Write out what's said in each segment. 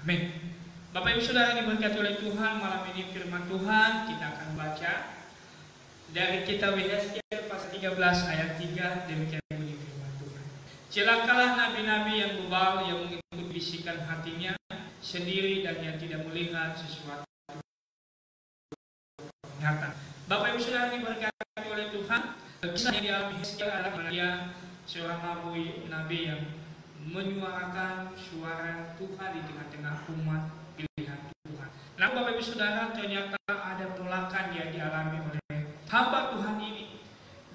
Amin. Bapak Ibu Saudara diberkati oleh Tuhan, malam ini firman Tuhan kita akan baca dari kitab Yesaya pasal 13 ayat 3. Demikian bunyi firman Tuhan. Celakalah nabi-nabi yang bebal, yang mengikuti bisikan hatinya sendiri dan yang tidak melihat sesuatu nyata. Bapak Ibu Saudara diberkati oleh Tuhan. Kisah yang dialami Yesaya adalah dia seorang nabi yang menyuarakan suara Tuhan di tengah-tengah umat pilihan Tuhan. Namun Bapak Ibu Saudara, ternyata ada penolakan yang dialami oleh hamba Tuhan ini.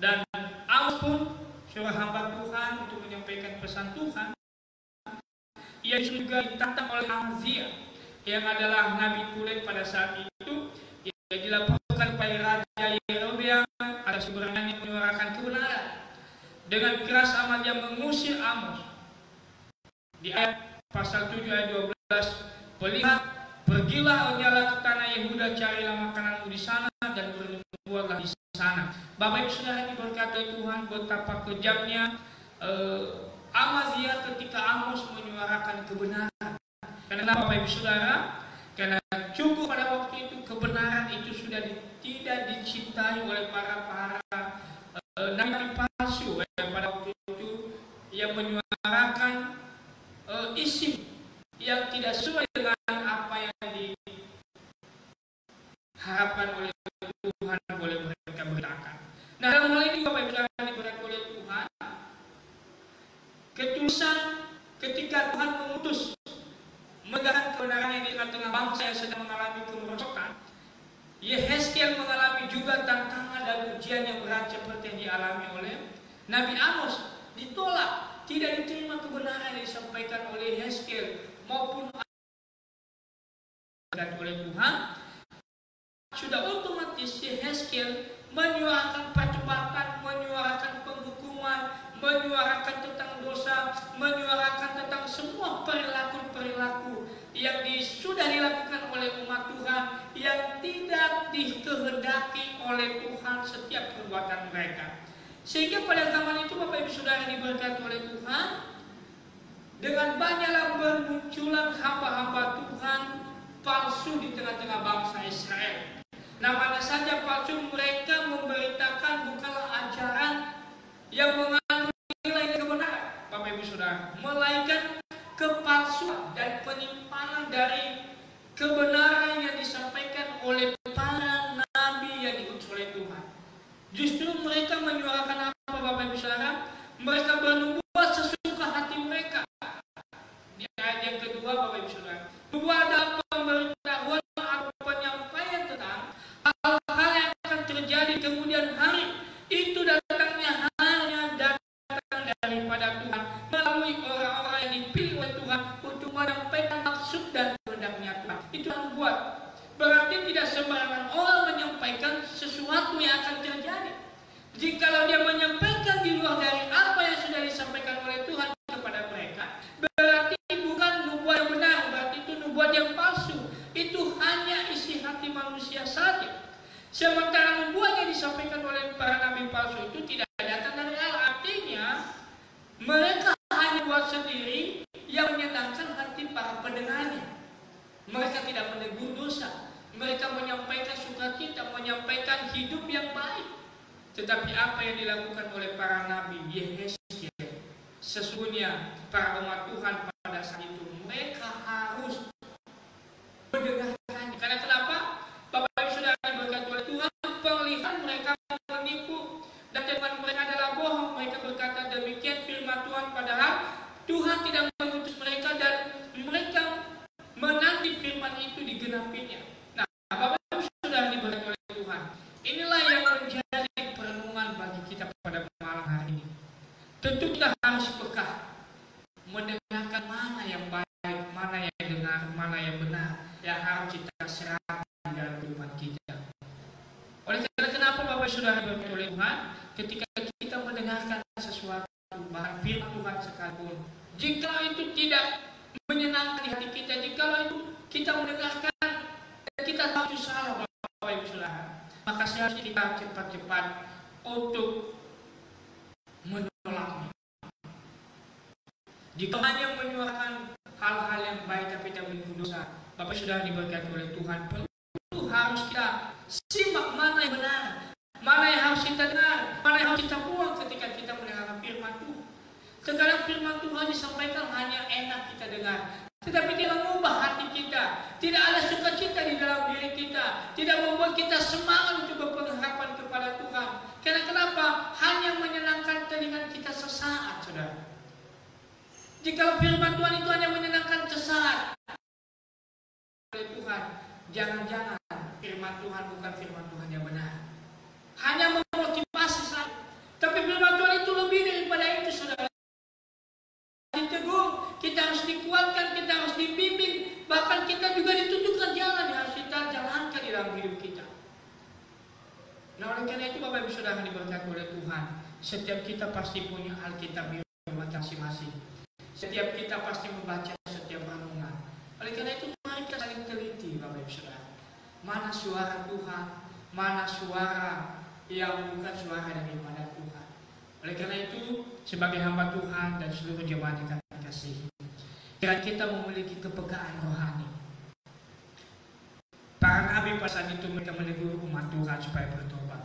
Dan Amos pun seorang hamba Tuhan untuk menyampaikan pesan Tuhan. Ia juga ditantang oleh Ahazia yang adalah nabi tulen pada saat itu. Ia dilaporkan kepada Raja Yerobeam atas keberanian menyuarakan kebenaran. Dengan keras amat yang mengusir Amos. Di ayat pasal 7 ayat 12, pergilah onyalah ke tanah Yehuda, carilah makananmu di sana dan berbuatlah di sana. Bapak Ibu Saudara diberkati Tuhan, betapa kejamnya Amazia ketika Amos menyuarakan kebenaran. Karena Bapak Ibu Saudara, karena cukup pada waktu itu kebenaran itu sudah tidak dicintai oleh para nabi palsu yang pada waktu itu yang menyuarakan isi yang tidak sesuai dengan apa yang diharapkan oleh Tuhan boleh mereka beritakan. Nah, dalam hal ini Bapak Ibu Saudara diberkati oleh Tuhan, ketulusan ketika Tuhan mengutus menegakkan kebenaran yang di tengah bangsa yang sedang mengalami kemerosotan, Yehezkiel mengalami juga tantangan dan ujian yang berat seperti yang dialami oleh Nabi Amos. Ditolak, tidak diterima kebenaran yang disampaikan oleh Yehezkiel maupun oleh Tuhan. Sudah otomatis Yehezkiel menyuarakan pertobatan, menyuarakan penghukuman, menyuarakan tentang dosa, menyuarakan tentang semua perilaku-perilaku yang sudah dilakukan oleh umat Tuhan yang tidak dikehendaki oleh Tuhan setiap perbuatan mereka. Sehingga pada zaman itu Bapak Ibu Saudara diberkati oleh Tuhan, dengan banyaklah bermunculan hamba-hamba Tuhan palsu di tengah-tengah bangsa Israel. Nah, mana saja palsu, mereka memberitakan bukanlah ajaran yang mengandung nilai kebenaran, Bapak Ibu Saudara, melainkan kepalsuan dan penyimpanan dari kebenaran yang disampaikan oleh para nabi yang diutus oleh Tuhan. Justru mereka menyuarakan apa, Bapak Ibu Saudara? Mereka bernubuat sesuka hati mereka. Di ayat yang kedua, Bapak Ibu Saudara, nubuat adalah pemberitahuan atau penyampaian tentang hal-hal yang akan terjadi kemudian hari. Itu datangnya hanya datang daripada Tuhan melalui orang-orang yang dipilih oleh Tuhan untuk menyampaikan maksud dan kehendaknya Tuhan. Itu nubuat. Berarti tidak sembarangan orang menyampaikan sesuatu yang akan terjadi. Jikalau dia menyampaikan di luar dari apa yang sudah disampaikan oleh Tuhan kepada mereka, berarti bukan nubuat yang benar, berarti itu nubuat yang palsu. Itu hanya isi hati manusia saja. Sementara nubuat yang disampaikan oleh para nabi palsu itu tidak datang dari Allah. Artinya mereka hanya buat sendiri yang menyenangkan hati para pendengarnya. Mereka tidak menegur dosa. Mereka menyampaikan sukacita, menyampaikan hidup yang baik. Tetapi apa yang dilakukan oleh para nabi Yehezkiel, sesungguhnya para umat Tuhan pada saat itu mereka harus mendengarkannya. Karena kenapa? Bapak Ibu Saudara diberkati oleh Tuhan, perlihat mereka menipu dan firman mereka adalah bohong. Mereka berkata demikian firman Tuhan, padahal Tuhan tidak mengutus mereka dan mereka menanti firman itu digenapinya. Nah, Bapak Ibu Saudara diberkati oleh Tuhan, inilah yang menjadi perenungan bagi kita pada malam hari ini. Tentu kita harus peka mendengarkan mana yang baik, mana yang dengar, mana yang benar, yang harus kita serahkan dalam kehidupan kita. Oleh karena kenapa Bapak Saudara diberkati oleh Tuhan, ketika kita mendengarkan sesuatu, bahkan firman Tuhan sekalipun, jika itu tidak menyenangkan di hati kita, jika itu kita mendengarkan dan kita tahu itu salah, Bapak Ibu Saudara, maka seharusnya kita cepat-cepat untuk menolaknya. Jika hanya menyuarakan hal-hal yang baik tapi tidak memiliki dosa. Bapak sudah diberkati oleh Tuhan, perlu harus kita simak mana yang benar, mana yang harus kita dengar, mana yang harus kita buang ketika kita mendengarkan firman Tuhan. Terkadang firman Tuhan disampaikan hanya enak kita dengar, tetapi tidak mengubah hati kita, tidak ada sukacita di dalam diri kita, tidak membuat kita semangat untuk berpengharapan kepada Tuhan. Karena kenapa? Hanya menyenangkan telinga kita sesaat, saudara. Jika firman Tuhan itu hanya menyenangkan sesaat oleh Tuhan, jangan-jangan firman Tuhan bukan firman Tuhan yang benar, hanya memotivasi saja. Tapi firman Tuhan itu lebih daripada itu, saudara. Ditegur, kita harus dikuatkan, kita harus dibimbing, bahkan kita juga ditunjukkan jalan yang harus kita jalankan di dalam hidup kita. Nah, oleh karena itu Bapak Ibu Saudara diberkati oleh Tuhan, setiap kita pasti punya Alkitab di rumah masing-masing. Setiap kita pasti membaca setiap renungan. Oleh karena itu mari kita saling teliti, Bapak Ibu Saudara. Mana suara Tuhan, mana suara yang bukan suara daripada Tuhan. Oleh karena itu, sebagai hamba Tuhan dan seluruh jemaat yang kami kasihi, kiranya kita memiliki kepekaan rohani. Para nabi pada saat itu mereka menegur umat Tuhan supaya bertobat.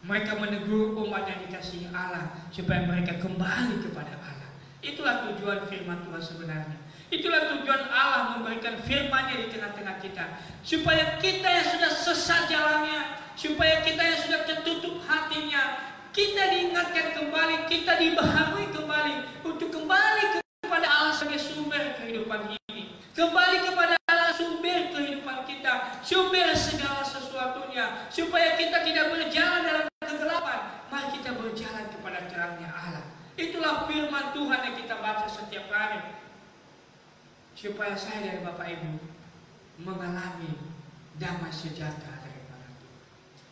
Mereka menegur umat yang dikasihi Allah supaya mereka kembali kepada Allah. Itulah tujuan firman Tuhan sebenarnya. Itulah tujuan Allah memberikan firman-Nya di tengah-tengah kita, supaya kita yang sudah sesat jalannya, supaya kita yang sudah tertutup hatinya, kita diingatkan kembali, kita dibaharui kembali untuk kembali kepada Allah sebagai sumber kehidupan ini, kembali kepada Allah sumber kehidupan kita, sumber segala sesuatunya, supaya kita tidak berjalan dalam kegelapan, mari kita berjalan kepada terangnya Allah. Itulah firman Tuhan yang kita baca setiap hari, supaya saya dan Bapak Ibu mengalami damai sejahtera daripada Tuhan.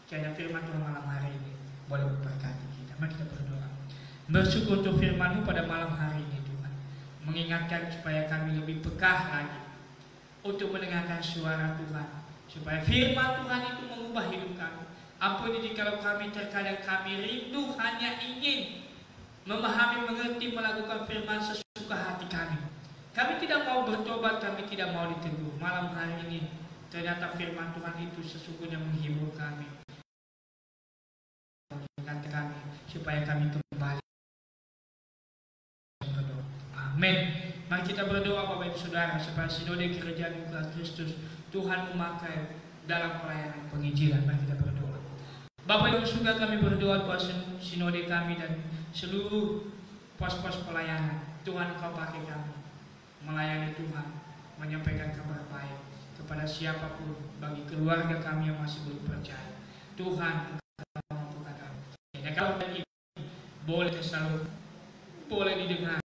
Kiranya firman Tuhan malam hari ini boleh memberkati kita. Mari kita berdoa. Bersyukur untuk firman-Mu pada malam hari ini Tuhan, mengingatkan supaya kami lebih peka lagi untuk mendengarkan suara Tuhan, supaya firman Tuhan itu mengubah hidup kami. Ampuni jikalau kami terkadang kami rindu hanya ingin memahami, mengerti, melakukan firman sesuka hati kami. Kami tidak mau bertobat, kami tidak mau ditegur. Malam hari ini ternyata firman Tuhan itu sesungguhnya menghibur kami, mengingatkan kami supaya kami kembali. Amin. Mari kita berdoa Bapak Ibu Saudara, supaya sinode kerajaan Kristus Tuhan memakai dalam pelayanan penginjilan. Mari kita berdoa. Bapak Ibu Saudara, kami berdoa buat sinode kami dan seluruh pos-pos pelayanan. Tuhan, Engkau pakai kami melayani Tuhan, menyampaikan kabar baik kepada siapapun, bagi keluarga kami yang masih belum percaya. Tuhan, Engkau mampukan kami. Dan kalau ini boleh selalu boleh didengar